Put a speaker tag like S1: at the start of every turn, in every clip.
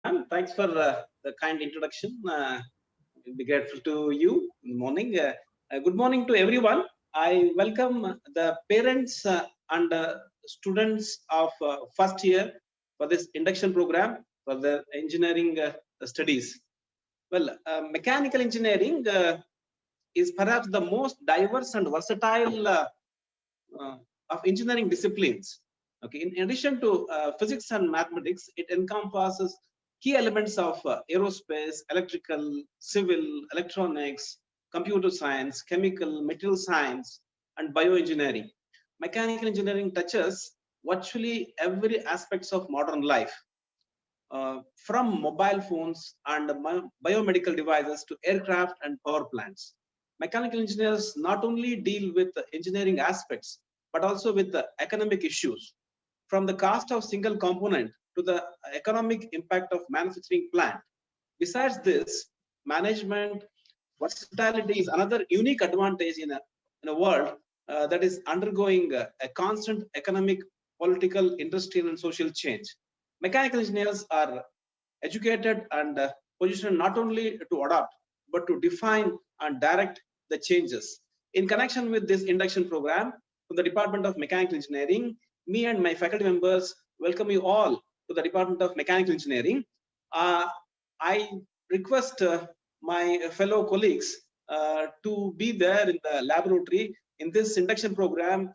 S1: Thanks for the kind introduction. We'll be grateful to you in the morning. Good morning to everyone. I welcome the parents and students of first year for this induction program for the engineering studies. Well, mechanical engineering is perhaps the most diverse and versatile uh, of engineering disciplines. Okay, in addition to physics and mathematics, it encompasses key elements of aerospace, electrical, civil, electronics, computer science, chemical, material science, and bioengineering. Mechanical engineering touches virtually every aspects of modern life, from mobile phones and biomedical devices to aircraft and power plants. Mechanical engineers not only deal with the engineering aspects, but also with the economic issues, from the cost of single component to the economic impact of manufacturing plant. Besides this, management versatility is another unique advantage in a world that is undergoing a constant economic, political, industrial, and social change. Mechanical engineers are educated and positioned not only to adapt, but to define and direct the changes. In connection with this induction program from the Department of Mechanical Engineering, me and my faculty members welcome you all to the Department of Mechanical Engineering. I request my fellow colleagues to be there in the laboratory in this induction program.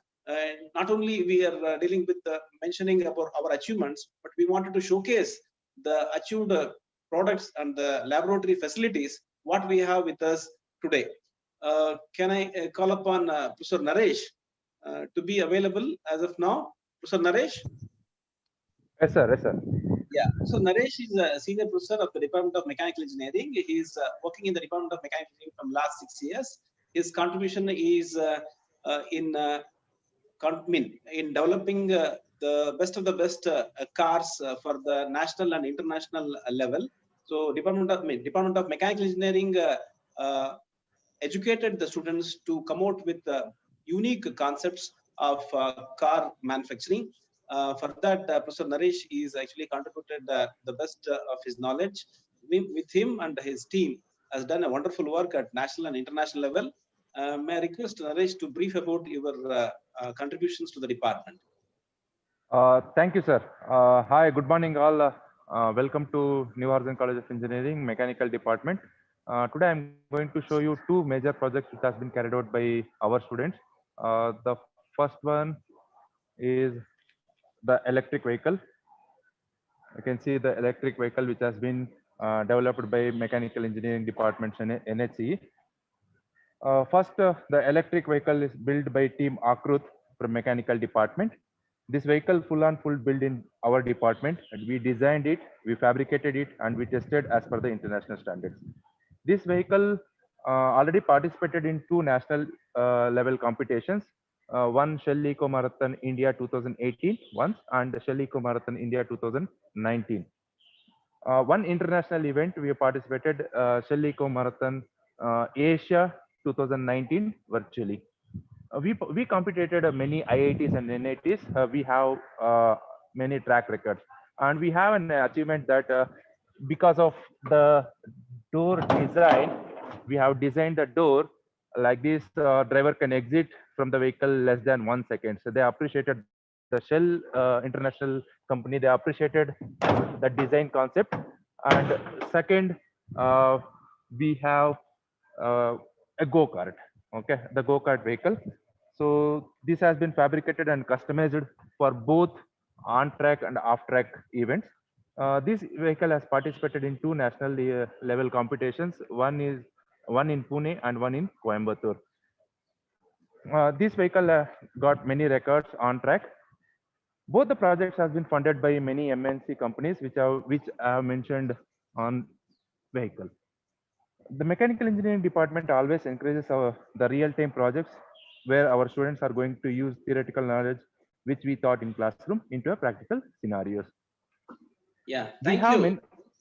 S1: Not only we are dealing with mentioning about our achievements, but we wanted to showcase the achieved products and the laboratory facilities what we have with us today. Can I call upon Professor Naresh to be available as of now? Professor Naresh?
S2: Yes, sir. Yes, sir.
S1: Yeah, so Naresh is a senior professor of the Department of Mechanical Engineering. He is working in the Department of Mechanical Engineering from last 6 years. His contribution is in in developing the best of the best cars for the national and international level. So Department of Mechanical Engineering uh, educated the students to come out with unique concepts of car manufacturing. For that, Professor Naresh is actually contributed the best of his knowledge. With him and his team has done a wonderful work at national and international level. May I request Naresh to brief about your contributions to the department?
S2: Thank you, sir. Hi, good morning, all. Welcome to New Horizon College of Engineering, Mechanical Department. Today, I'm going to show you two major projects which has been carried out by our students. The first one is the electric vehicle. You can see the electric vehicle which has been developed by Mechanical Engineering Departments in NHE. First, the electric vehicle is built by Team Akrut from Mechanical Department. This vehicle full on full built in our department, and we designed it, we fabricated it, and we tested as per the international standards. This vehicle already participated in two national level competitions. One Shell Eco Marathon India 2018 once, and Shell Eco Marathon India 2019. One international event we participated, Shell Eco Marathon Asia 2019 virtually. We competed many IITs and NITs. We have many track records, and we have an achievement that because of the door design, we have designed the door like this. Driver can exit from the vehicle less than 1 second. So they appreciated the Shell International Company. They appreciated the design concept. And second, uh, we have a go-kart. Okay, the go-kart vehicle. So this has been fabricated and customized for both on-track and off-track events. This vehicle has participated in two national level competitions. One in Pune and one in Coimbatore. This vehicle got many records on track. Both the projects has been funded by many MNC companies, which I have mentioned on vehicle. The mechanical engineering department always encourages the real-time projects where our students are going to use theoretical knowledge which we taught in classroom into a practical scenarios.
S1: Yeah,
S2: We
S1: thank
S2: have
S1: you,
S2: many.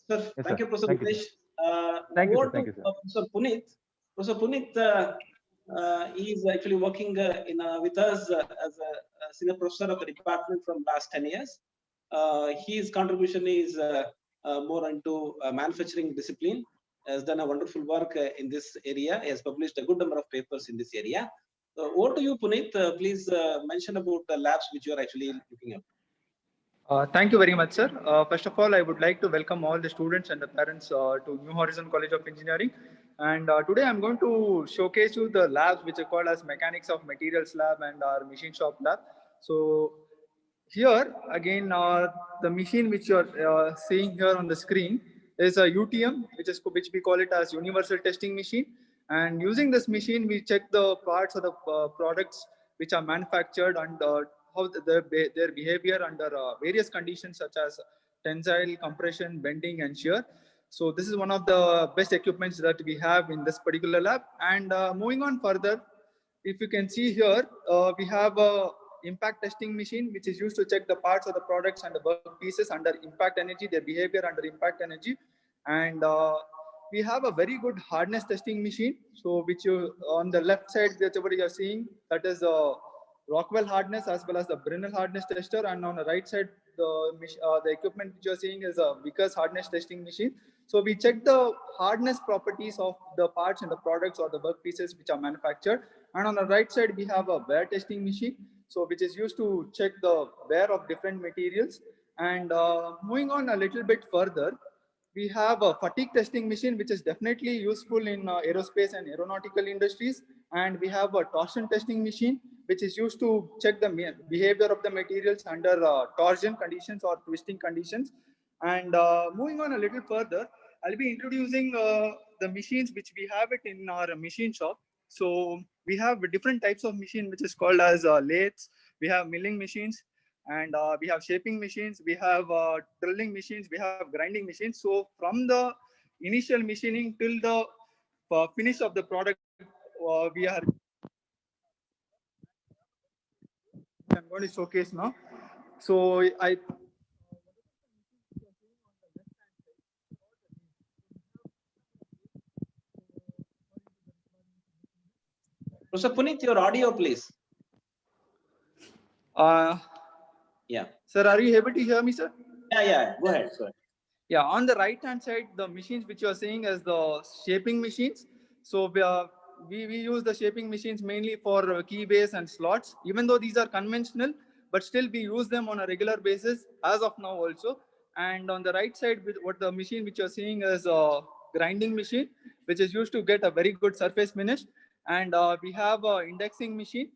S1: sir.
S2: Yes,
S1: Thank
S2: sir.
S1: you, Professor
S2: Thank you, sir.
S1: Naresh. Now
S2: Thank you, sir.
S1: over to
S2: Thank you, sir.
S1: Professor Puneet. Professor Puneet he is actually working with us as a senior professor of the department from last 10 years. His contribution is more into manufacturing discipline, has done a wonderful work in this area. He has published a good number of papers in this area. So over to you, Puneet. Please mention about the labs which you are actually looking at.
S3: Thank you very much, sir. First of all, I would like to welcome all the students and the parents to New Horizon College of Engineering. And today I'm going to showcase you the labs which are called as Mechanics of Materials Lab and our Machine Shop Lab. So here again, the machine which you're seeing here on the screen is a UTM, which we call it as Universal Testing Machine. And using this machine, we check the parts of the products which are manufactured and how their behavior under various conditions such as tensile, compression, bending, and shear. So this is one of the best equipments that we have in this particular lab. And moving on further, if you can see here, we have a impact testing machine, which is used to check the parts of the products and the work pieces under impact energy, their behavior under impact energy. And we have a very good hardness testing machine. So which you on the left side, whatever you are seeing, that is Rockwell hardness as well as the Brinell hardness tester. And on the right side, the equipment which you are seeing is a Vickers hardness testing machine. So we check the hardness properties of the parts and the products or the work pieces which are manufactured. And on the right side, we have a wear testing machine, so which is used to check the wear of different materials. And moving on a little bit further, we have a fatigue testing machine, which is definitely useful in aerospace and aeronautical industries. And we have a torsion testing machine, which is used to check the behavior of the materials under torsion conditions or twisting conditions. And moving on a little further, I'll be introducing the machines which we have it in our machine shop. So we have different types of machine, which is called as lathes. We have milling machines, and we have shaping machines. We have drilling machines. We have grinding machines. So from the initial machining till the finish of the product, we are. I'm going to showcase now. So
S1: Professor Puneet, your audio, please. Yeah.
S3: Sir, are you able to hear me, sir?
S1: Yeah. Go ahead.
S3: Yeah, on the right-hand side, the machines which you are seeing as the shaping machines. So we use the shaping machines mainly for key base and slots. Even though these are conventional, but still we use them on a regular basis as of now also. And on the right side, with what the machine which you're seeing is a grinding machine, which is used to get a very good surface finish. And we have an indexing machine.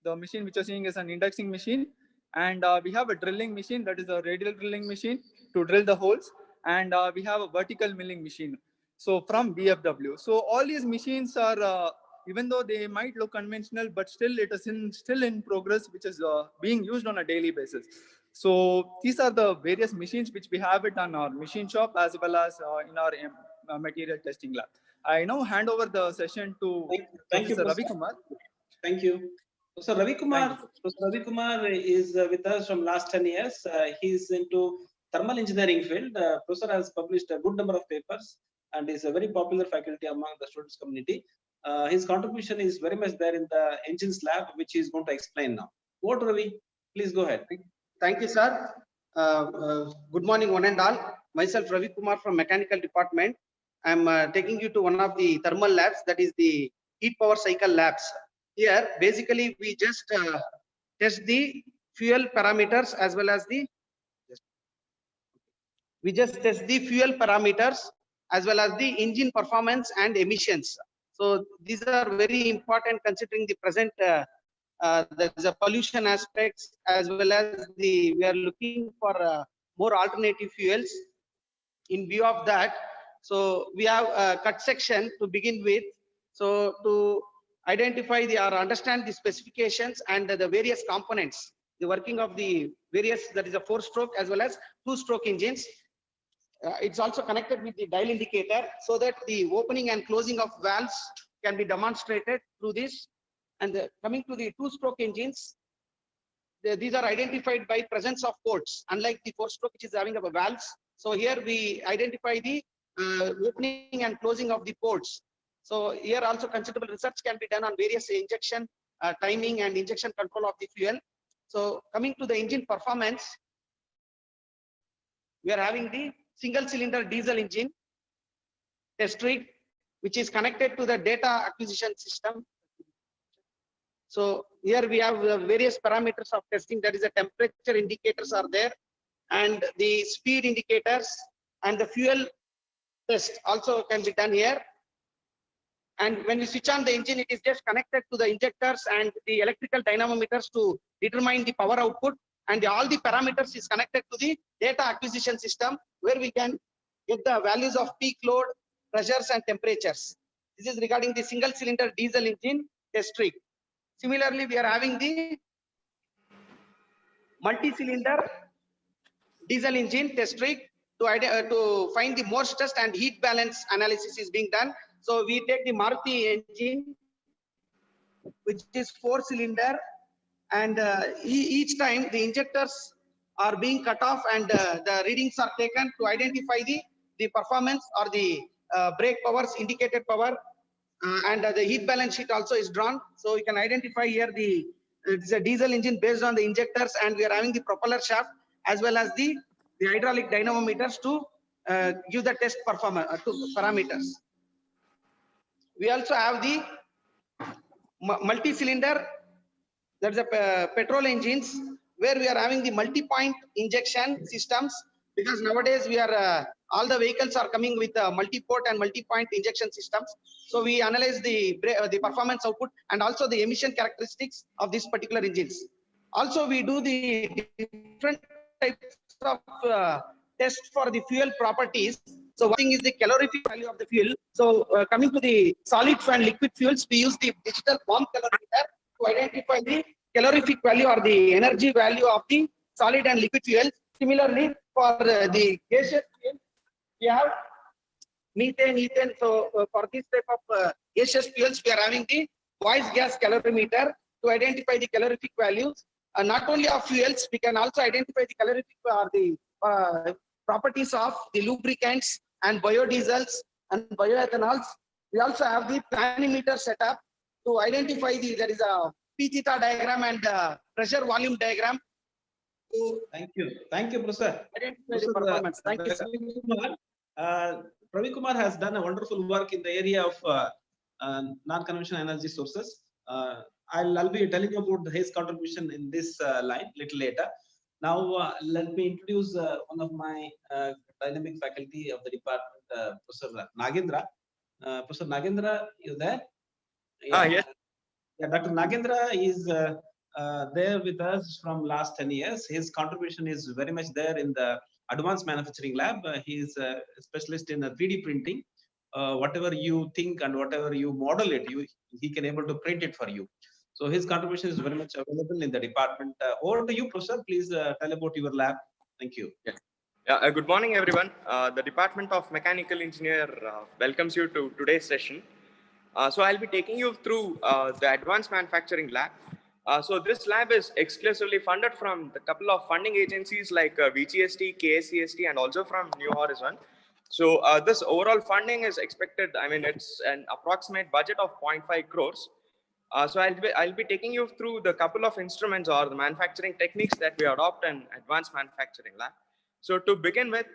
S3: The machine which you're seeing is an indexing machine. And we have a drilling machine, that is a radial drilling machine to drill the holes. And we have a vertical milling machine, so from BFW. So all these machines are, even though they might look conventional, but still it is still in progress, which is being used on a daily basis. So these are the various machines which we have it on our machine shop as well as in our material testing lab. I now hand over the session to Professor Ravi Kumar.
S1: Thank you. So Ravi Kumar is with us from last 10 years. He's into thermal engineering field. Professor has published a good number of papers and is a very popular faculty among the students community. His contribution is very much there in the engines lab, which he is going to explain now. What, Ravi? Please go ahead.
S4: Thank you, sir. Good morning, one and all. Myself, Ravi Kumar from Mechanical Department. I'm taking you to one of the thermal labs, that is the heat power cycle labs. Here, basically, we just test the fuel parameters as well as the fuel parameters as well as the engine performance and emissions. So these are very important considering the present there's a pollution aspects, as well as we are looking for more alternative fuels. In view of that, so we have a cut section to begin with. So to identify or understand the specifications and the various components, the working of the various, that is a 4-stroke as well as 2-stroke engines. It's also connected with the dial indicator so that the opening and closing of valves can be demonstrated through this. And coming to the 2-stroke engines, these are identified by presence of ports, unlike the 4-stroke, which is having a valves. So here we identify the opening and closing of the ports. So here also considerable research can be done on various injection timing and injection control of the fuel. So coming to the engine performance, we are having the single cylinder diesel engine test rig, which is connected to the data acquisition system. So here we have various parameters of testing. That is the temperature indicators are there, and the speed indicators, and the fuel test also can be done here. And when we switch on the engine, it is just connected to the injectors and the electrical dynamometers to determine the power output. And all the parameters is connected to the data acquisition system, where we can get the values of peak load, pressures, and temperatures. This is regarding the single cylinder diesel engine test rig. Similarly, we are having the multi-cylinder diesel engine test rig to find the more stress and heat balance analysis is being done. So we take the Maruti engine, which is 4-cylinder, and each time the injectors are being cut off and the readings are taken to identify the performance or the brake powers, indicated power, and the heat balance sheet also is drawn. So you can identify here it's a diesel engine based on the injectors, and we are having the propeller shaft as well as the hydraulic dynamometers to give the test performance parameters. We also have the multi-cylinder, that's a petrol engines, where we are having the multi-point injection systems, because nowadays we are all the vehicles are coming with multi-port and multi-point injection systems. So we analyze the performance output and also the emission characteristics of these particular engines. Also, we do the different types of tests for the fuel properties. So one thing is the calorific value of the fuel. So coming to the solid and liquid fuels, we use the digital bomb calorimeter to identify the calorific value or the energy value of the solid and liquid fuel. Similarly, for the gaseous fuel, we have methane, ethane. So for this type of gaseous fuels, we are having the voice gas calorimeter to identify the calorific values. Not only of fuels, we can also identify the calorific or the properties of the lubricants and biodiesels and bioethanols. We also have the planimeter setup to identify there is a P theta diagram and pressure volume diagram.
S1: Thank you, Professor.
S4: Performance. Thank you, sir.
S1: Pravi Kumar has done a wonderful work in the area of non-conventional energy sources. I'll be telling you about his contribution in this line little later. Now, let me introduce one of my dynamic faculty of the department, Professor Nagendra. Professor Nagendra, you there?
S5: Yeah. Yes.
S1: Yeah, Dr. Nagendra is there with us from last 10 years. His contribution is very much there in the advanced manufacturing lab. He is a specialist in 3D printing. Whatever you think and whatever you model it, he can able to print it for you. So his contribution is very much available in the department. Over to you, Professor. Please tell about your lab. Thank you.
S5: Yeah. Good morning, everyone. The Department of Mechanical Engineer welcomes you to today's session. So I'll be taking you through the Advanced Manufacturing Lab. So this lab is exclusively funded from the couple of funding agencies like VGST, KSCST, and also from New Horizon. So this overall funding is expected, I mean, it's an approximate budget of 0.5 crores. So I'll be taking you through the couple of instruments or the manufacturing techniques that we adopt in Advanced Manufacturing Lab. So to begin with,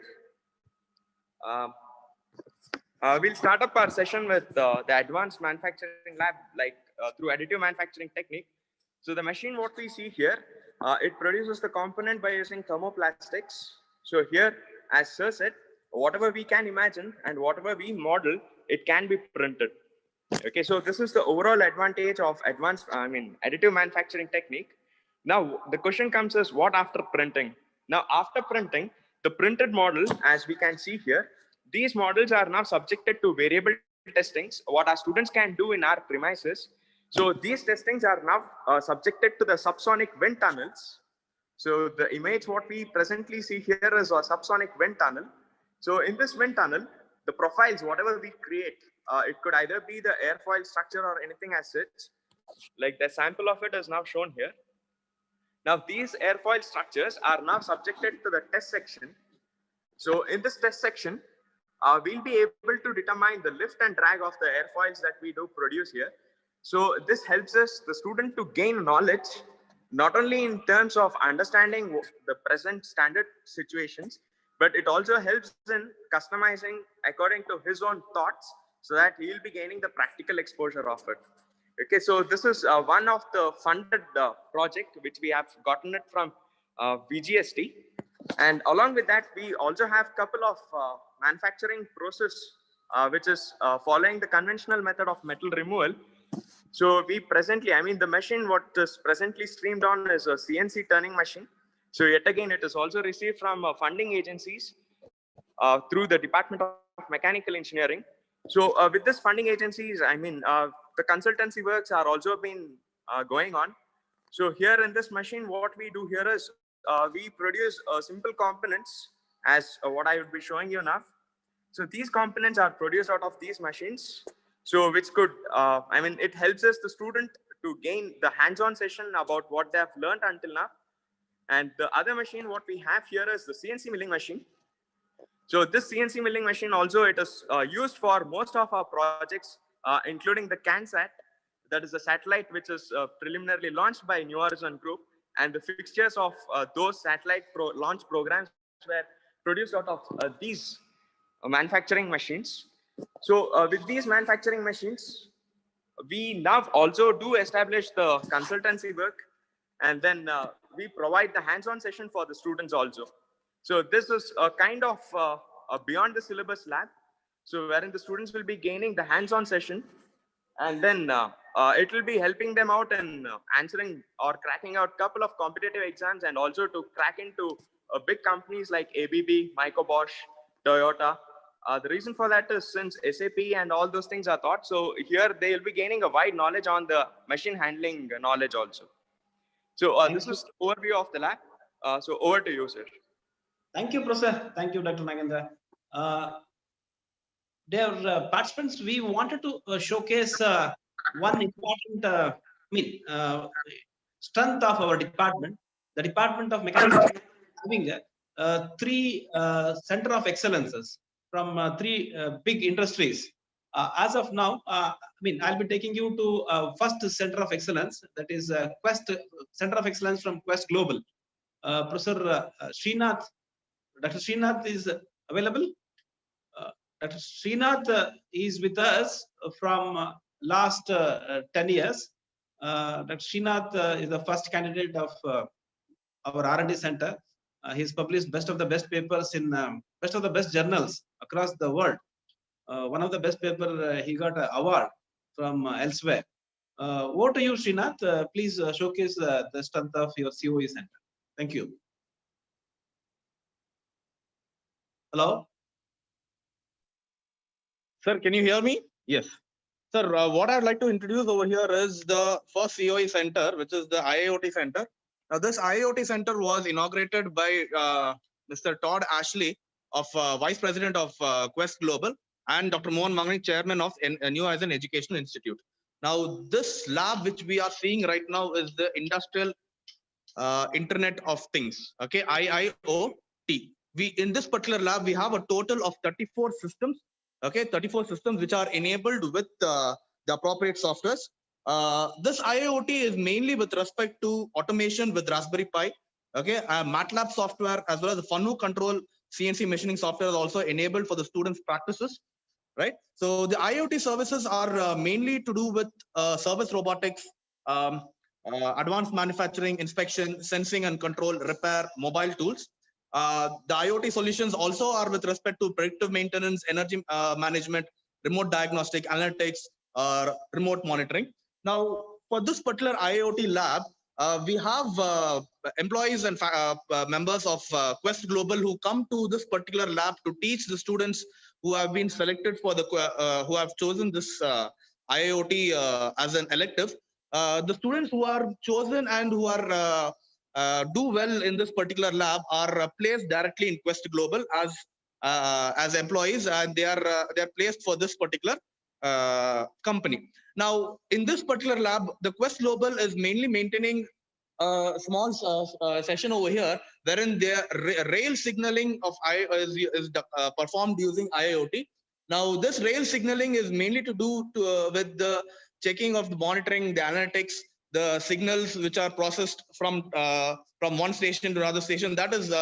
S5: we'll start up our session with the Advanced Manufacturing Lab, like through additive manufacturing technique. So the machine, what we see here, it produces the component by using thermoplastics. So here, as Sir said, whatever we can imagine and whatever we model, it can be printed. Okay, so this is the overall advantage of additive manufacturing technique. Now, the question comes is, what after printing? Now, after printing, the printed model, as we can see here, these models are now subjected to variable testings, what our students can do in our premises. So these testings are now subjected to the subsonic wind tunnels. So the image what we presently see here is a subsonic wind tunnel. So in this wind tunnel, the profiles, whatever we create, it could either be the airfoil structure or anything as such. Like the sample of it is now shown here. Now these airfoil structures are now subjected to the test section. So in this test section, we'll be able to determine the lift and drag of the airfoils that we do produce here. So this helps us, the student, to gain knowledge, not only in terms of understanding the present standard situations, but it also helps in customizing according to his own thoughts so that he'll be gaining the practical exposure of it. Okay, so this is one of the funded project which we have gotten it from VGST. And along with that, we also have a couple of manufacturing process which is following the conventional method of metal removal. So we presently, I mean, the machine what is presently streamed on is a CNC turning machine. So yet again, it is also received from funding agencies through the Department of Mechanical Engineering. So with this funding agencies, I mean, the consultancy works are also been going on. So here in this machine, what we do here is we produce simple components as what I would be showing you now. So these components are produced out of these machines. So which could, I mean, it helps us the student to gain the hands-on session about what they have learned until now. And the other machine, what we have here is the CNC milling machine. So this CNC milling machine also, it is used for most of our projects, including the CANSAT. That is a satellite which is preliminarily launched by New Horizon Group. And the fixtures of those satellite launch programs were produced out of these manufacturing machines. So with these manufacturing machines, we now also do establish the consultancy work, and then we provide the hands-on session for the students also. So this is a kind of a beyond the syllabus lab, so wherein the students will be gaining the hands-on session, and then it will be helping them out in answering or cracking out a couple of competitive exams, and also to crack into big companies like ABB, Micro Bosch, Toyota. The reason for that is since SAP and all those things are taught, so here they will be gaining a wide knowledge on the machine handling knowledge also. So this is the overview of the lab. So over to you, sir.
S1: Thank you, Professor. Thank you, Dr. Nagendra. Dear participants, we wanted to showcase one important strength of our department. The Department of Mechanical having three center of excellences from three big industries. As of now, I'll be taking you to first center of excellence, that is Quest Center of Excellence from Quest Global. Professor Srinath, Dr. Srinath is available. Dr. Srinath is with us from last 10 years. Dr. Srinath is the first candidate of our R&D center. He's published best of the best papers in best of the best journals across the world. One of the best paper, he got an award from elsewhere. Over to you, Srinath. Please showcase the strength of your COE center. Thank you. Hello?
S6: Sir, can you hear me? Yes. Sir, what I'd like to introduce over here is the first COE center, which is the IIoT center. Now, this IIoT center was inaugurated by Mr. Todd Ashley, of Vice President of Quest Global, and Dr. Mohan Mangali, Chairman of New Horizon Educational Institute. Now, this lab which we are seeing right now is the Industrial Internet of Things, okay, IIoT. In this particular lab, we have a total of 34 systems, okay, 34 systems which are enabled with the appropriate softwares. This IIoT is mainly with respect to automation with Raspberry Pi, okay, MATLAB software as well as the Fanu Control CNC machining software is also enabled for the students' practices, right? So the IoT services are mainly to do with service robotics, advanced manufacturing, inspection, sensing and control, repair, mobile tools. The IoT solutions also are with respect to predictive maintenance, energy management, remote diagnostic, analytics, remote monitoring. Now, for this particular IoT lab, we have employees and members of Quest Global who come to this particular lab to teach the students who have been selected for the who have chosen this IoT as an elective. The students who are chosen and who are do well in this particular lab are placed directly in Quest Global as employees, and they are placed for this particular company. Now, in this particular lab, the Quest Global is mainly maintaining a small session over here, wherein their rail signaling of is performed using IIoT. Now, this rail signaling is mainly to do with the checking of the monitoring, the analytics, the signals which are processed from one station to another station. That is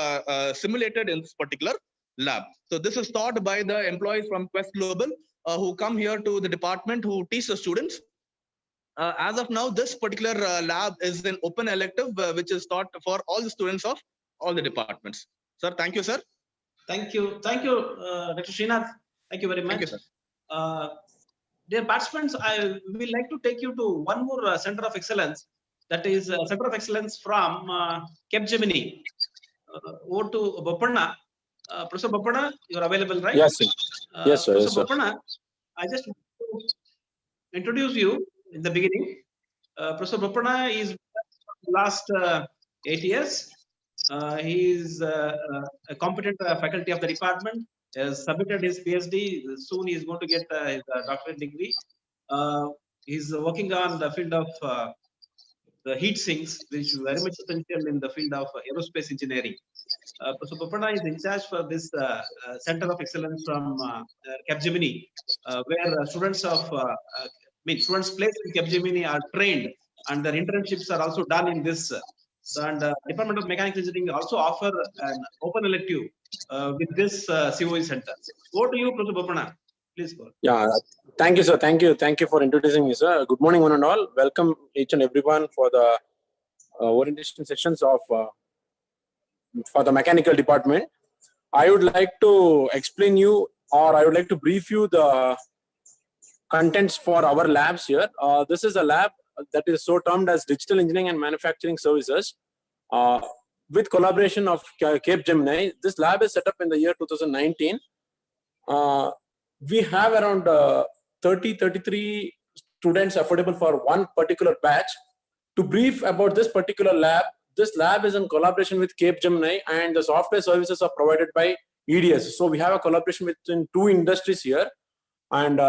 S6: simulated in this particular lab. So this is taught by the employees from Quest Global who come here to the department who teach the students. As of now, this particular lab is an open elective, which is taught for all the students of all the departments. Sir, thank you, sir.
S1: Thank you, Dr. Srinath. Thank you very much.
S6: Thank you, sir.
S1: Dear participants, I will like to take you to one more center of excellence. That is center of excellence from Capgemini. Over to Bopanna. Professor Bopanna, you are available, right?
S7: Yes, sir. Yes, sir.
S1: Professor
S7: Yes, sir.
S1: Bopanna, I just want to introduce you in the beginning. Professor Bopanna is last 8 years. He is a competent faculty of the department. Has submitted his PhD. Soon he is going to get his doctorate degree. He's working on the field of the heat sinks, which is very much essential in the field of aerospace engineering. Professor Bopanna is in charge for this Center of Excellence from Capgemini, where students students placed in Capgemini are trained, and their internships are also done in this. And Department of Mechanical Engineering also offer an open elective with this COE center. Over to you, Professor Bopanna. Please go.
S7: Yeah, thank you, sir. Thank you for introducing me, sir. Good morning, one and all. Welcome each and everyone for the orientation sessions of for the mechanical department. I would like to explain you, or I would like to brief you the contents for our labs here. This is a lab that is so termed as Digital Engineering and Manufacturing Services with collaboration of Capgemini. This lab is set up in the year 2019. We have around 33 students affordable for one particular batch. To brief about this particular lab, this lab is in collaboration with Capgemini, and the software services are provided by EDS. So we have a collaboration between two industries here. And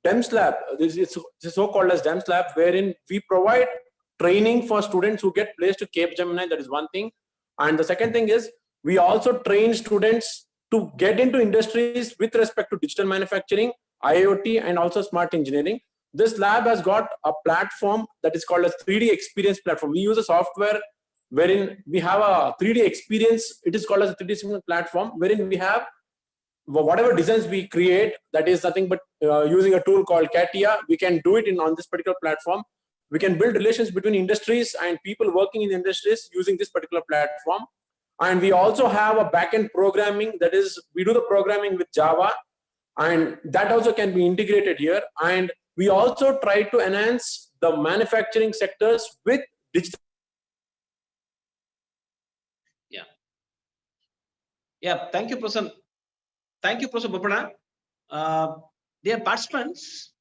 S7: DEMS lab, this is so-called as DEMS lab, wherein we provide training for students who get placed to Capgemini. That is one thing. And the second thing is we also train students to get into industries with respect to digital manufacturing, IoT, and also smart engineering. This lab has got a platform that is called as 3D experience platform. We use a software wherein we have a 3D experience. It is called as a 3D experience platform, wherein we have whatever designs we create, that is nothing but using a tool called CATIA. We can do it on this particular platform. We can build relations between industries and people working in the industries using this particular platform. And we also have a backend programming, that is, we do the programming with Java, and that also can be integrated here. And we also try to enhance the manufacturing sectors with digital.
S1: Yeah, thank you, Professor. Thank you, Professor Bopanna. Dear participants,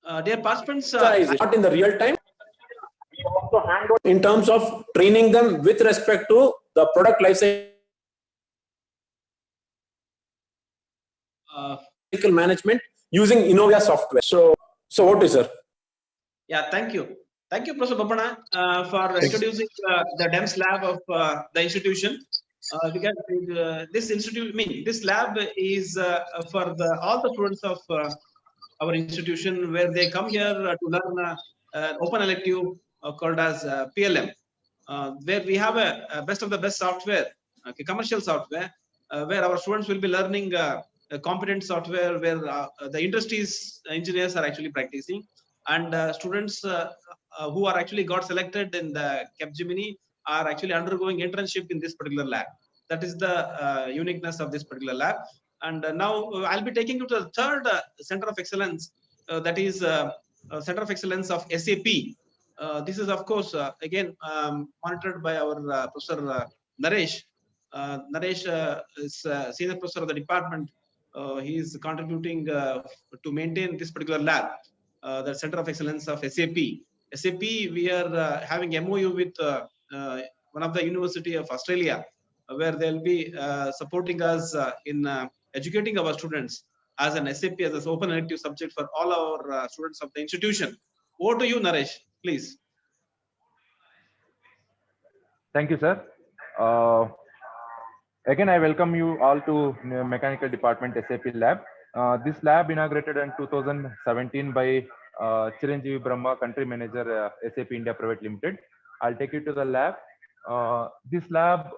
S7: Not in the real time. We also hand out in terms of training them with respect to the product lifecycle management using Innovia software. So what is, sir?
S1: Yeah, thank you. Thank you, Professor Bopanna, for introducing the DEMS lab of the institution. Because this lab is for all the students of our institution, where they come here to learn open elective called as PLM, where we have a best of the best software, commercial software, where our students will be learning competent software, where the industries engineers are actually practicing, and students who are actually got selected in the Capgemini are actually undergoing internship in this particular lab. That is the uniqueness of this particular lab. And now I'll be taking you to the third center of excellence, that is Center of Excellence of SAP. This is, of course, again monitored by our Professor Naresh. Naresh is senior professor of the department. He is contributing to maintain this particular lab, the Center of Excellence of SAP. SAP, we are having MOU with one of the University of Australia, where they'll be supporting us in educating our students as an SAP, as an open elective subject for all our students of the institution. Over to you, Naresh, please.
S2: Thank you, sir. Again, I welcome you all to Mechanical Department SAP Lab. This lab inaugurated in 2017 by Chiranjeevi Brahma, Country Manager, SAP India Private Limited. I'll take you to the lab. This lab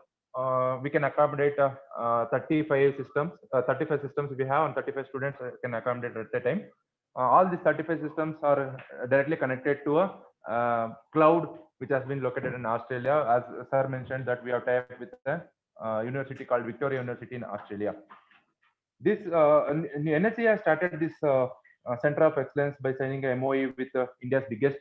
S2: we can accommodate 35 systems. 35 systems we have, and 35 students can accommodate at a time. All these 35 systems are directly connected to a cloud which has been located in Australia. As sir mentioned, that we have tied with a university called Victoria University in Australia. This NSE has started this Center of Excellence by signing a MOE with India's biggest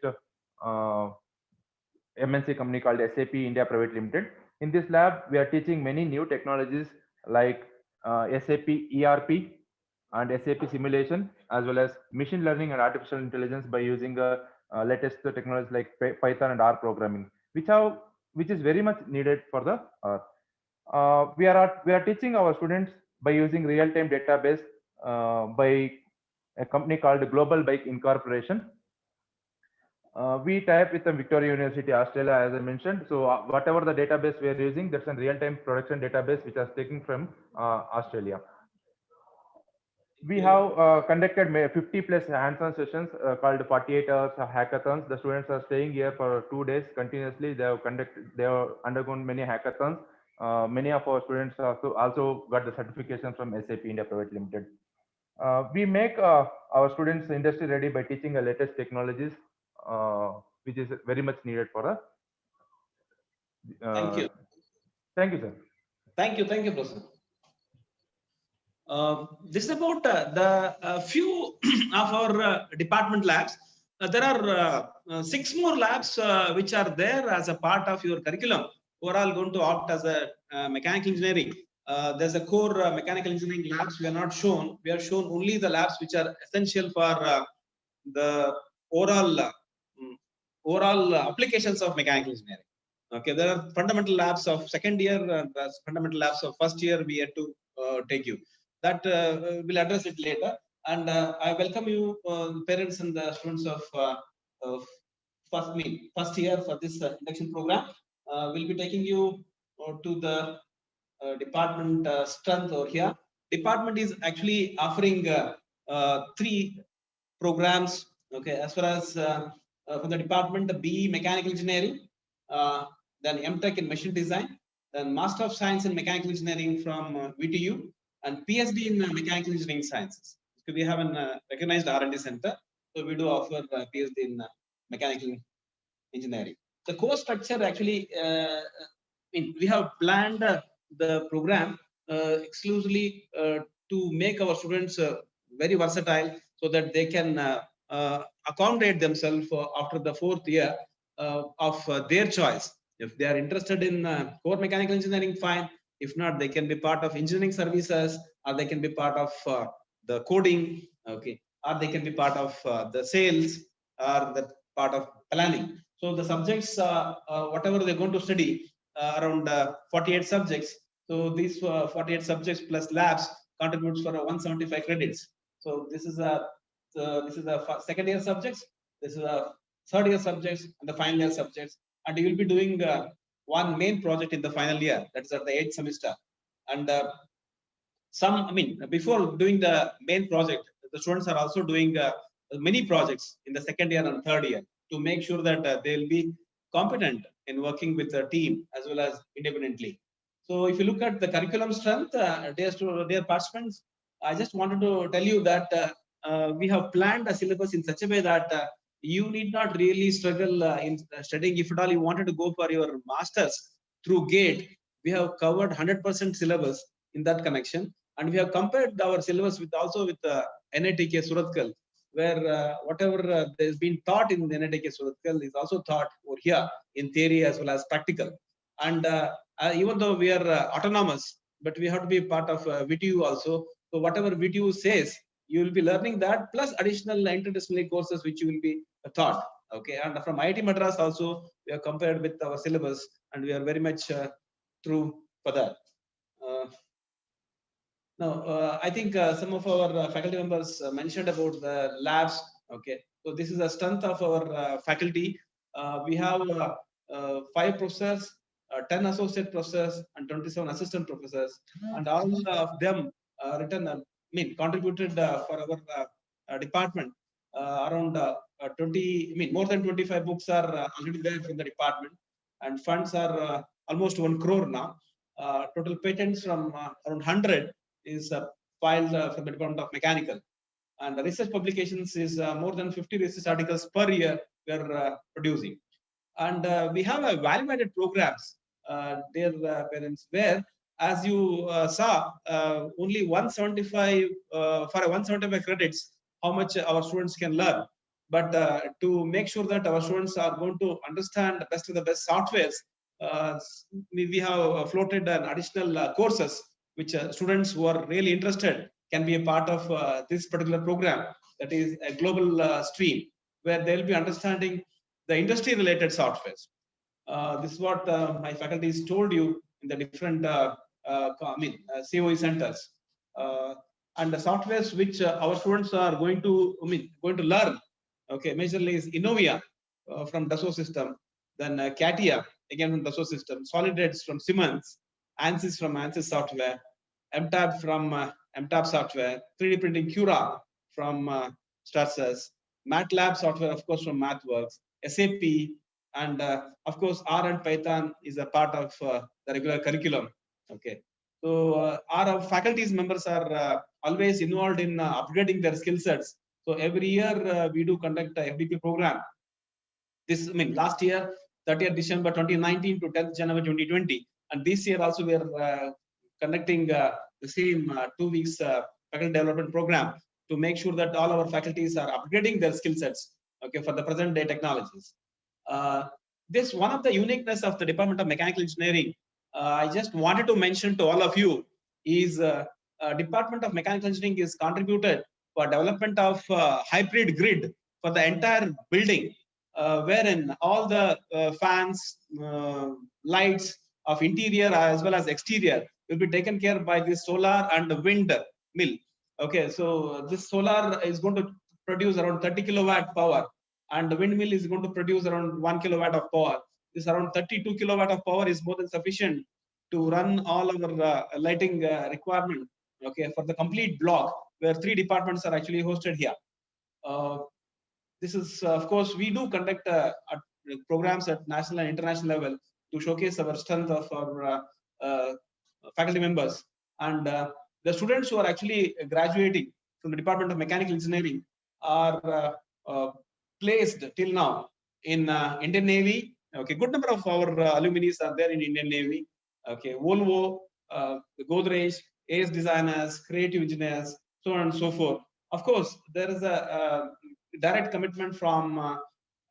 S2: MNC company called SAP India Private Limited. In this lab, we are teaching many new technologies like SAP ERP and SAP simulation, as well as machine learning and artificial intelligence by using latest technologies like Python and R programming, which is very much needed for the we are teaching our students by using real-time database by a company called Global Bike Incorporation. We tie up with the Victoria University, Australia, as I mentioned. So whatever the database we are using, that's a real-time production database which is taken from Australia. We have conducted 50 plus hands-on sessions called 48 hours hackathons. The students are staying here for 2 days continuously. They have undergone many hackathons. Many of our students also got the certification from SAP India Private Limited. We make our students industry ready by teaching the latest technologies, which is very much needed for us.
S1: Thank you.
S2: Thank you, sir.
S1: Thank you, Professor. This is about the few of our department labs. There are 6 more labs which are there as a part of your curriculum. We're all going to opt as a mechanical engineering. There's a core mechanical engineering labs we are not shown. We are shown only the labs which are essential for the overall applications of mechanical engineering. Okay, there are fundamental labs of second year, fundamental labs of first year we had to take you. That we'll address it later. And I welcome you, parents and the students of first year for this induction program. We'll be taking you to the department strength over here. Department is actually offering 3 programs. Okay, as far as from the department, the BE Mechanical Engineering, then MTech in Machine Design, then Master of Science in Mechanical Engineering from VTU, and PhD in Mechanical Engineering Sciences. So we have a recognized R&D center, so we do offer PhD in Mechanical Engineering. The course structure actually, we have planned the program exclusively to make our students very versatile, so that they can accommodate themselves after the 4th year of their choice. If they are interested in core mechanical engineering, fine. If not, they can be part of engineering services, or they can be part of the coding, okay, or they can be part of the sales, or the part of planning. So the subjects, whatever they're going to study, around 48 subjects. So these 48 subjects plus labs contributes for 175 credits. So this is a second year subjects, this is a third year subjects, and the final year subjects. And you will be doing one main project in the final year, that's at the 8th semester. And before doing the main project, the students are also doing many projects in the second year and third year to make sure that they will be competent in working with a team as well as independently. So if you look at the curriculum strength, dear participants, I just wanted to tell you that we have planned a syllabus in such a way that you need not really struggle in studying. If at all you wanted to go for your masters through GATE, we have covered 100% syllabus in that connection, and we have compared our syllabus with NITK Surathkal, where whatever has been taught in the NITK Surathkal is also taught over here in theory as well as practical. And even though we are autonomous, but we have to be part of VTU also. So whatever VTU says, you will be learning that, plus additional interdisciplinary courses which you will be taught. Okay, and from IIT Madras also, we are compared with our syllabus, and we are very much true for that. Now, I think some of our faculty members mentioned about the labs. Okay, so this is the strength of our faculty. We have 5 professors, 10 associate professors, and 27 assistant professors, and all of them contributed for our department. Around 20, more than 25 books are already there from the department, and funds are almost 1 crore now. Total patents from around 100 is filed from the Department of Mechanical. And the research publications is more than 50 research articles per year we are producing. And we have a value-added programs, dear parents, where, as you saw, only 175 for 175 credits, how much our students can learn. But to make sure that our students are going to understand the best of the best softwares, we have floated an additional courses which students who are really interested can be a part of this particular program. That is a global stream where they'll be understanding the industry related softwares. This is what my faculties told you in the different COE centers. And the softwares which our students are going to learn, okay, majorly is Innovia from Dassault System, then CATIA again from Dassault System, SolidEdge from Siemens, ANSYS from ANSYS Software, MTAB from MTAB Software, 3D printing Cura from Stratasys, MATLAB software, of course, from MathWorks, SAP, and of course, R and Python is a part of the regular curriculum. Okay, so our faculties members are always involved in upgrading their skill sets. So every year we do conduct a FDP program. This, last year, 30th December 2019 to 10th January 2020, and this year also we are conducting the same 2 weeks faculty development program to make sure that all our faculties are upgrading their skill sets, okay, for the present day technologies. This one of the uniqueness of the Department of Mechanical Engineering, I just wanted to mention to all of you, is Department of Mechanical Engineering is contributed for development of hybrid grid for the entire building, wherein all the fans, lights of interior as well as exterior will be taken care by the solar and wind mill. Okay, so this solar is going to produce around 30 kilowatt power, and the windmill is going to produce around 1 kilowatt of power. This around 32 kilowatt of power is more than sufficient to run all our lighting requirement, okay, for the complete block, where 3 departments are actually hosted here. This is, of course, we do conduct programs at national and international level to showcase our strength of our faculty members. And the students who are actually graduating from the Department of Mechanical Engineering are placed till now in Indian Navy. Okay, good number of our alumni are there in Indian Navy. Okay, Volvo, Godrej, AS designers, creative engineers, so on and so forth. Of course, there is a direct commitment from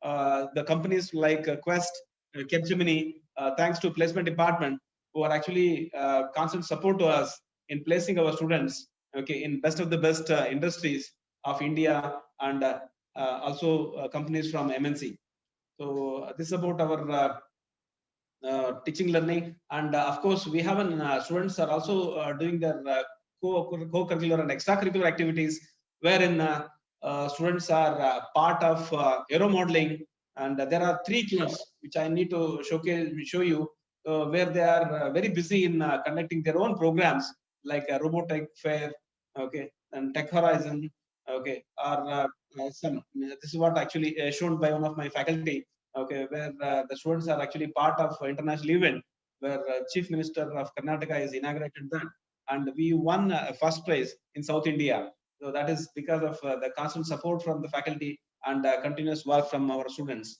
S1: the companies like Quest, Capgemini, thanks to placement department, who are actually constant support to us in placing our students, okay, in best of the best industries of India, and also companies from MNC. So this is about our teaching learning, and of course we have students are also doing their co-curricular and extracurricular activities, wherein students are part of aero modeling, and there are 3 clubs which I need to show you, where they are very busy in conducting their own programs, like Robotech Fair, okay, and Tech Horizon, okay, or some. This is what actually shown by one of my faculty, okay, where the students are actually part of international event, where Chief Minister of Karnataka is inaugurated that, and we won first prize in South India. So that is because of the constant support from the faculty and continuous work from our students.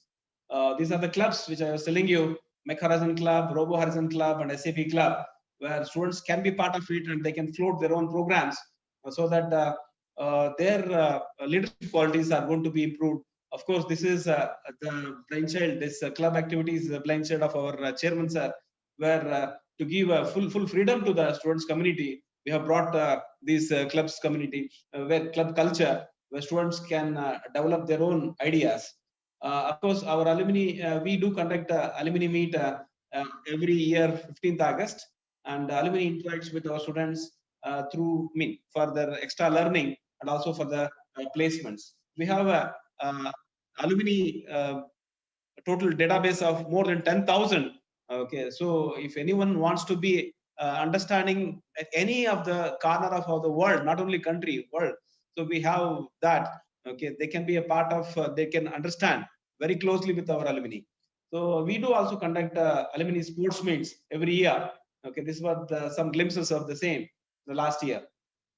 S1: These are the clubs which I was telling you: Mech Horizon Club, Robo Horizon Club, and SAP Club, where students can be part of it and they can float their own programs, so that their leadership qualities are going to be improved. Of course, this is the brainchild. This club activity is the brainchild of our chairman, sir, where to give full freedom to the students community, we have brought these clubs community, where club culture, where students can develop their own ideas. Of course, our alumni, we do conduct alumni meet every year, 15th August, and alumni interacts with our students through for their extra learning and also for the placements. We have a alumni total database of more than 10,000. Okay, so if anyone wants to be understanding at any of the corner of the world, not only country, world, so we have that. Okay, they can be a part of, they can understand very closely with our alumni. So we do also conduct alumni sports meets every year, Okay, this was some glimpses of the same the last year.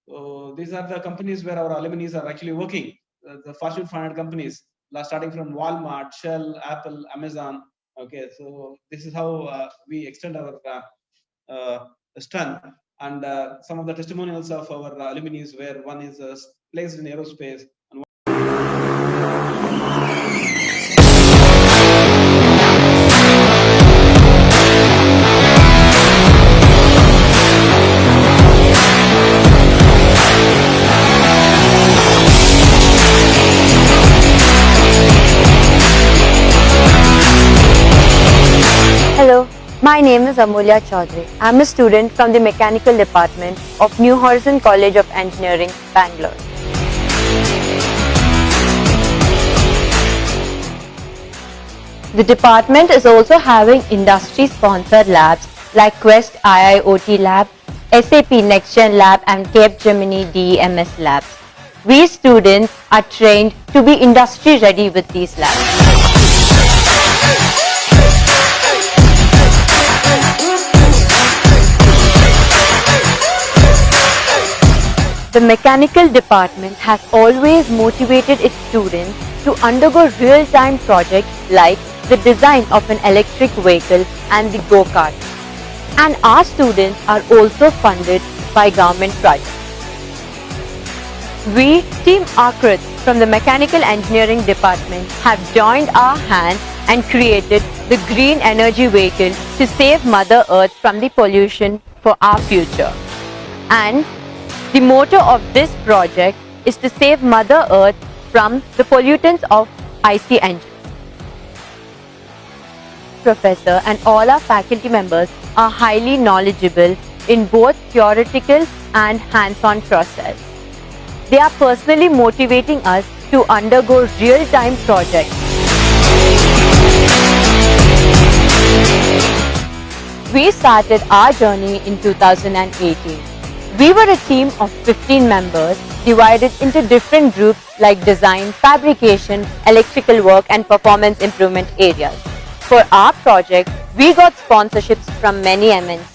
S1: So these are the companies where our alumni are actually working. The Fortune 500 companies, starting from Walmart, Shell, Apple, Amazon. Okay, so this is how we extend our strength. And some of the testimonials of our alumni, where one is placed in aerospace. And
S8: Hello, my name is Amulya Chaudhary. I'm a student from the Mechanical Department of New Horizon College of Engineering, Bangalore. The department is also having industry-sponsored labs like Quest IIoT Lab, SAP NextGen Lab and Capgemini DEMS Labs. We students are trained to be industry ready with these labs. The mechanical department has always motivated its students to undergo real-time projects like the design of an electric vehicle and the go-kart. And our students are also funded by government projects. We, Team Akrit from the Mechanical Engineering Department, have joined our hands and created the green energy vehicle to save Mother Earth from the pollution for our future. And the motto of this project is to save Mother Earth from the pollutants of IC engines. Professor and all our faculty members are highly knowledgeable in both theoretical and hands-on process. They are personally motivating us to undergo real-time projects. We started our journey in 2018. We were a team of 15 members divided into different groups like design, fabrication, electrical work and performance improvement areas. For our project, we got sponsorships from many MNCs.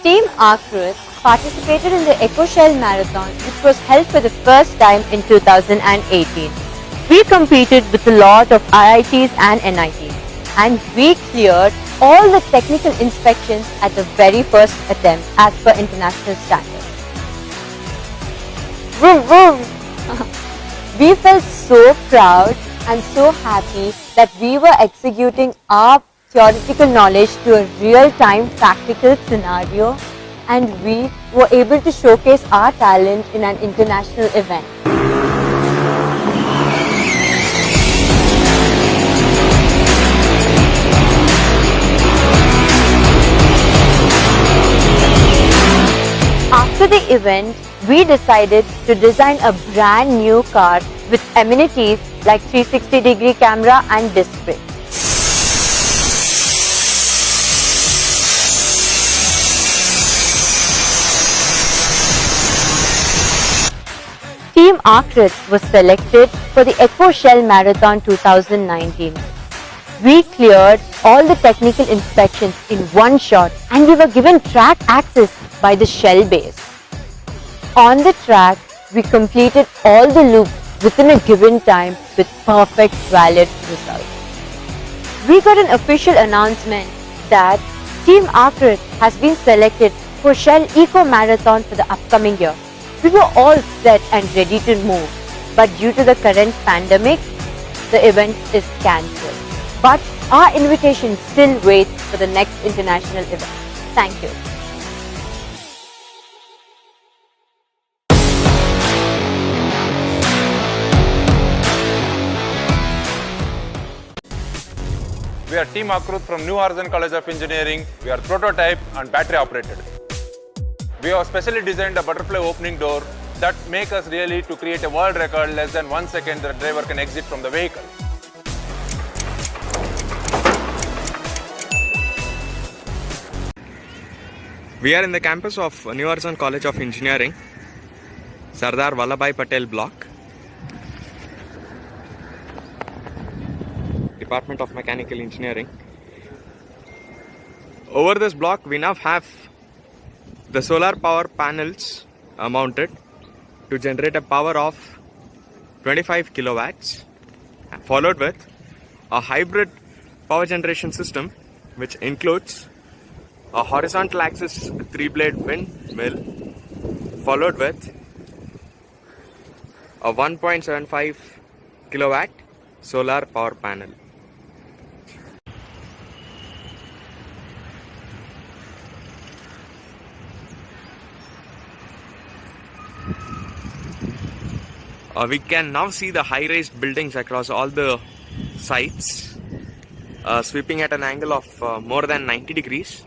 S8: Team Akrit participated in the EcoShell Marathon, which was held for the first time in 2018. We competed with a lot of IITs and NITs, and we cleared all the technical inspections at the very first attempt as per international standards. Vroom, vroom. We felt so proud and so happy that we were executing our theoretical knowledge to a real-time practical scenario, and we were able to showcase our talent in an international event. After the event, we decided to design a brand new car with amenities like 360-degree camera and disc brake. Team Akrit was selected for the EcoShell Marathon 2019. We cleared all the technical inspections in one shot and we were given track access by the Shell base. On the track, we completed all the loops within a given time with perfect valid results. We got an official announcement that Team Akrit has been selected for Shell Eco Marathon for the upcoming year. We were all set and ready to move, but due to the current pandemic, the event is cancelled. But our invitation still waits for the next international event. Thank you.
S2: We are Team Akrit from New Horizon College of Engineering. We are prototype and battery operated. We have specially designed a butterfly opening door that make us really to create a world record less than 1 second the driver can exit from the vehicle.
S5: We are in the campus of New Horizon College of Engineering. Sardar Vallabhbhai Patel block, Department of Mechanical Engineering. Over this block, we now have the solar power panels mounted to generate a power of 25 kilowatts, followed with a hybrid power generation system which includes a horizontal axis 3-blade windmill, followed with a 1.75 kilowatt solar power panel. We can now see the high-raised buildings across all the sites, sweeping at an angle of more than 90 degrees.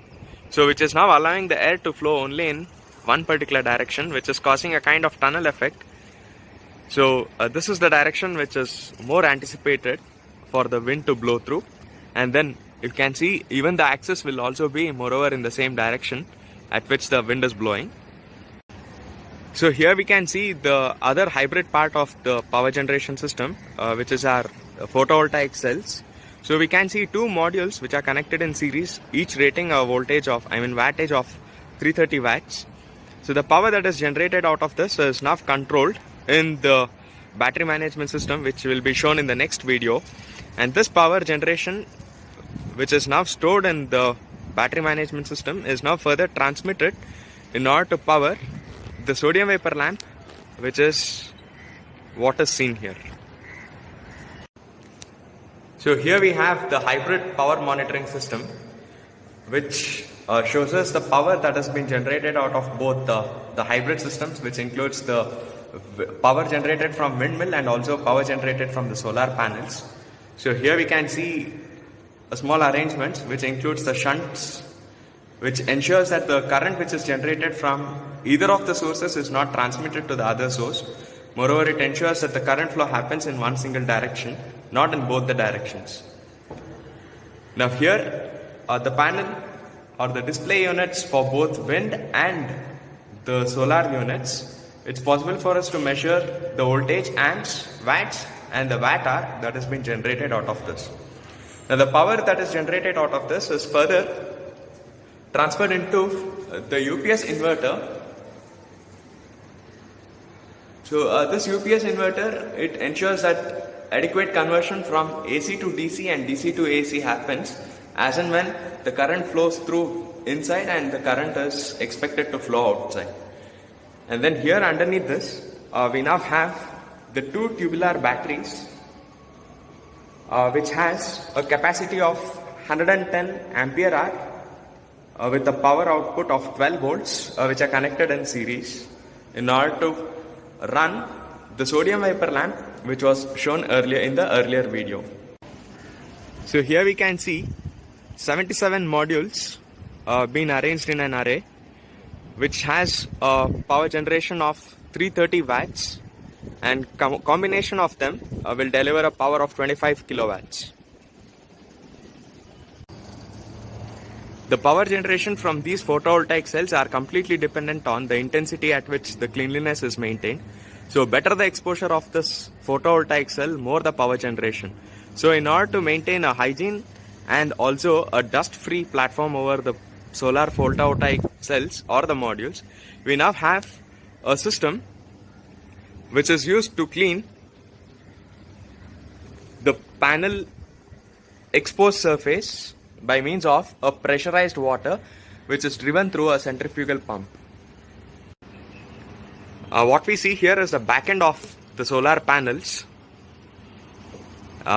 S5: So which is now allowing the air to flow only in one particular direction, which is causing a kind of tunnel effect. So this is the direction which is more anticipated for the wind to blow through. And then you can see even the axis will also be moreover in the same direction at which the wind is blowing. So here we can see the other hybrid part of the power generation system, which is our photovoltaic cells. So we can see two modules which are connected in series, each rating a wattage of 330 watts. So the power that is generated out of this is now controlled in the battery management system, which will be shown in the next video. And this power generation, which is now stored in the battery management system, is now further transmitted in order to power the sodium vapor lamp, which is what is seen here. So here we have the hybrid power monitoring system, which shows us the power that has been generated out of both the hybrid systems, which includes the power generated from windmill and also power generated from the solar panels. So here we can see a small arrangement which includes the shunts, which ensures that the current which is generated from either of the sources is not transmitted to the other source. Moreover, it ensures that the current flow happens in one single direction, not in both the directions. Now here the panel or the display units for both wind and the solar units. It's possible for us to measure the voltage amps, watts and the watt hour that has been generated out of this. Now the power that is generated out of this is further transferred into the UPS inverter. So this UPS inverter, it ensures that adequate conversion from AC to DC and DC to AC happens as and when the current flows through inside and the current is expected to flow outside. And then here underneath this, we now have the two tubular batteries, which has a capacity of 110 ampere hour with a power output of 12 volts, which are connected in series in order to run the sodium vapor lamp, which was shown earlier in the earlier video. So here we can see 77 modules being arranged in an array, which has a power generation of 330 watts, and combination of them will deliver a power of 25 kilowatts. The power generation from these photovoltaic cells are completely dependent on the intensity at which the cleanliness is maintained. So better the exposure of this photovoltaic cell, more the power generation. So in order to maintain a hygiene and also a dust-free platform over the solar photovoltaic cells or the modules, we now have a system which is used to clean the panel exposed surface by means of a pressurized water which is driven through a centrifugal pump. What we see here is the back end of the solar panels,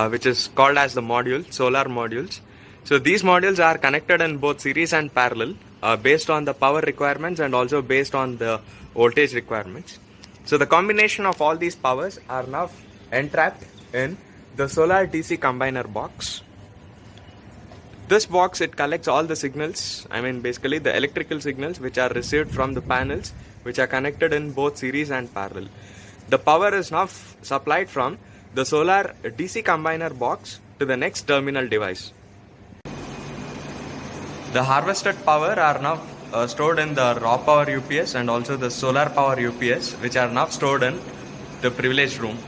S5: which is called as the module, solar modules. So these modules are connected in both series and parallel based on the power requirements and also based on the voltage requirements. So the combination of all these powers are now entrapped in the solar DC combiner box. This box, it collects all the signals, basically the electrical signals which are received from the panels which are connected in both series and parallel. The power is now supplied from the solar DC combiner box to the next terminal device. The harvested power are now stored in the raw power UPS and also the solar power UPS, which are now stored in the privileged room.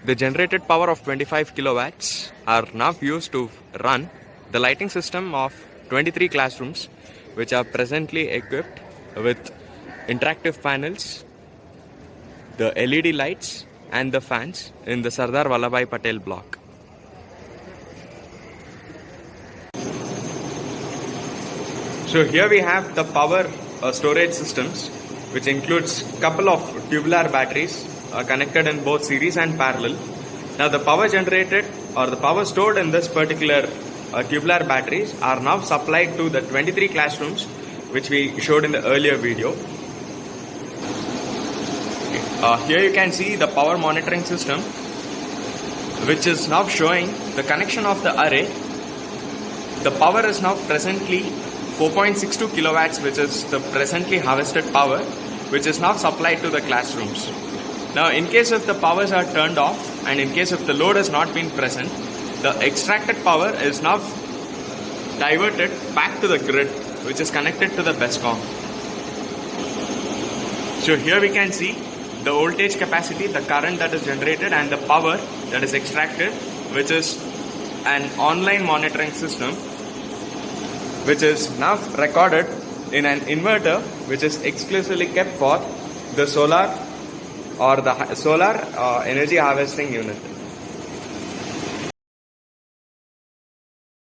S5: The generated power of 25 kilowatts are now used to run the lighting system of 23 classrooms, which are presently equipped with interactive panels, the LED lights and the fans in the Sardar Vallabhbhai Patel block. So here we have the power storage systems, which includes couple of tubular batteries connected in both series and parallel. Now the power generated or the power stored in this particular tubular batteries are now supplied to the 23 classrooms, which we showed in the earlier video. Here you can see the power monitoring system, which is now showing the connection of the array. The power is now presently 4.62 kilowatts, which is the presently harvested power, which is now supplied to the classrooms. Now, in case if the powers are turned off and in case if the load has not been present, the extracted power is now diverted back to the grid, which is connected to the BESCOM. So here we can see the voltage capacity, the current that is generated and the power that is extracted, which is an online monitoring system, which is now recorded in an inverter, which is exclusively kept for the solar or the solar energy harvesting unit.